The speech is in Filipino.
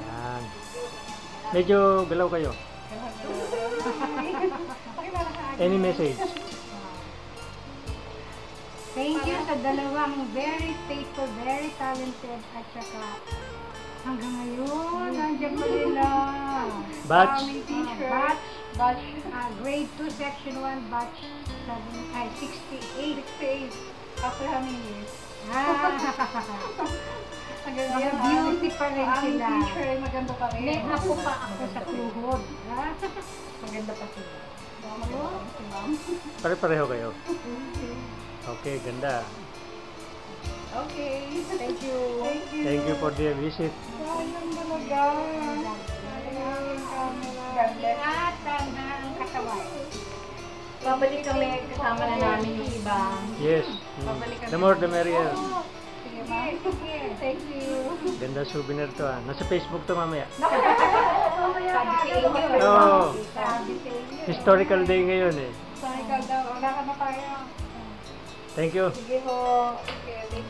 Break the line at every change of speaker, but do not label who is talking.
Yan. Medyo galaw kayo. Any message?
Thank you sa dalawang very faithful, very talented at saka hanggang ngayon, nandiyan pa nila.
Batch?
Batch, grade 2, section 1, batch 68.
After how many years?
Mga beauty pa rin sila.
Ang teacher ay maganda pa rin.
May ako pa ako sa tuhod.
Maganda pa sila. Maganda pa rin si ma'am.
Pare-pareho kayo. Okay, ganda.
Okay, thank you.
Thank you for the visit.
Sayang talaga. God bless.
Ingatan ang katawan.
Babalik kami, kasama na namin yung iba.
Yes. The more the merrier.
Sige ma'am. Thank you.
Ganda souvenir to ah. Nasa Facebook to mamaya.
Sabi sa inyo.
Oo.
Sabi sa inyo.
Historical day ngayon eh.
Sorry ka daw. Wala ka na tayo.
Thank you.
Sige po. Okay, thank